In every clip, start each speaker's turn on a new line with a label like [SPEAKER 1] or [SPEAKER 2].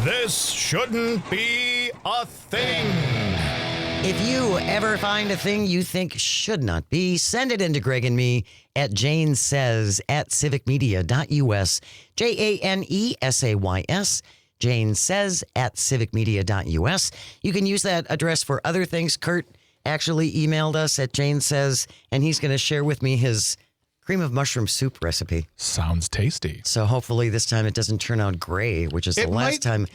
[SPEAKER 1] This shouldn't be a thing.
[SPEAKER 2] If you ever find a thing you think should not be, send it in to Greg and me at janesays@civicmedia.us. JANESAYS. Jane says at civicmedia.us. You can use that address for other things. Kurt actually emailed us at Jane says, and he's going to share with me his cream of mushroom soup recipe.
[SPEAKER 1] Sounds tasty.
[SPEAKER 2] So hopefully this time it doesn't turn out gray, which is the last time.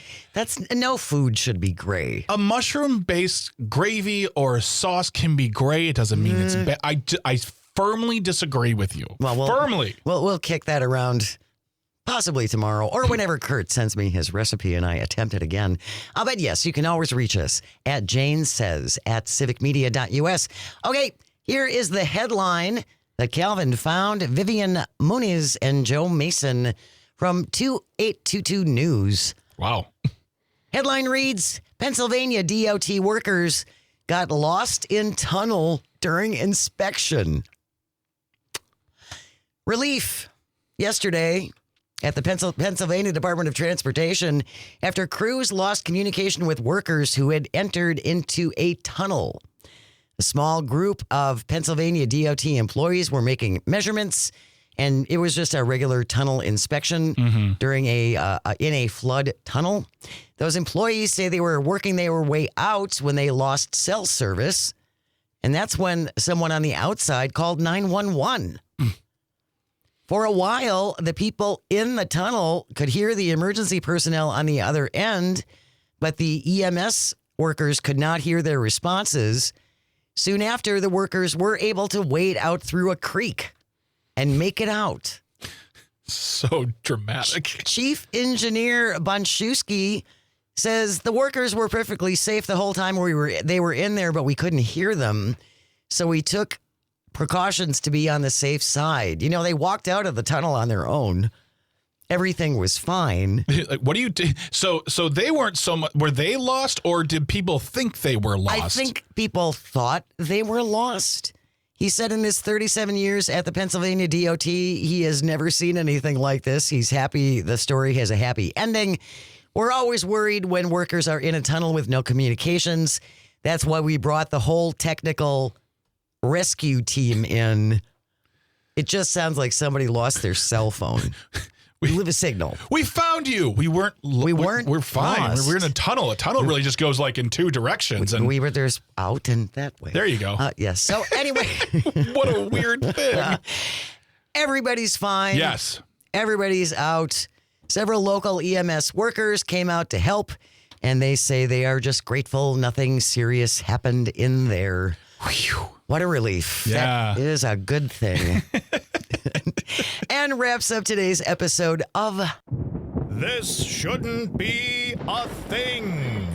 [SPEAKER 2] No food should be gray.
[SPEAKER 1] A mushroom-based gravy or sauce can be gray. It doesn't mean it's bad. I firmly disagree with you. Firmly.
[SPEAKER 2] We'll kick that around possibly tomorrow or whenever Kurt sends me his recipe and I attempt it again. But yes, you can always reach us at Jane Says at civicmedia.us. Okay, here is the headline that Calvin found. Vivian Muniz and Joe Mason from 2822 News.
[SPEAKER 1] Wow.
[SPEAKER 2] Headline reads, Pennsylvania DOT workers got lost in tunnel during inspection. Relief yesterday at the Pennsylvania Department of Transportation after crews lost communication with workers who had entered into a tunnel. A small group of Pennsylvania DOT employees were making measurements, and it was just a regular tunnel inspection during in a flood tunnel. Those employees say they were working their way out when they lost cell service, and that's when someone on the outside called 911. For a while, the people in the tunnel could hear the emergency personnel on the other end, but the EMS workers could not hear their responses. Soon after, the workers were able to wade out through a creek and make it out.
[SPEAKER 1] So dramatic.
[SPEAKER 2] Chief Engineer Bonszewski says the workers were perfectly safe the whole time they were in there, but we couldn't hear them. So we took precautions to be on the safe side. You know, they walked out of the tunnel on their own. Everything was fine.
[SPEAKER 1] Like, what do you do? So they weren't so much. Were they lost, or did people think they were lost?
[SPEAKER 2] I think people thought they were lost. He said in his 37 years at the Pennsylvania DOT, he has never seen anything like this. He's happy the story has a happy ending. We're always worried when workers are in a tunnel with no communications. That's why we brought the whole technical rescue team in. It just sounds like somebody lost their cell phone. We leave a signal.
[SPEAKER 1] We found you. We weren't. We're fine.
[SPEAKER 2] Lost.
[SPEAKER 1] We're in a tunnel. A tunnel really just goes like in two directions. And
[SPEAKER 2] we were there's out and that way.
[SPEAKER 1] There you go.
[SPEAKER 2] Yes. So anyway,
[SPEAKER 1] what a weird thing.
[SPEAKER 2] Everybody's fine.
[SPEAKER 1] Yes.
[SPEAKER 2] Everybody's out. Several local EMS workers came out to help, and they say they are just grateful nothing serious happened in there. Whew. What a relief.
[SPEAKER 1] Yeah.
[SPEAKER 2] That is a good thing. And wraps up today's episode of
[SPEAKER 1] This Shouldn't Be a Thing.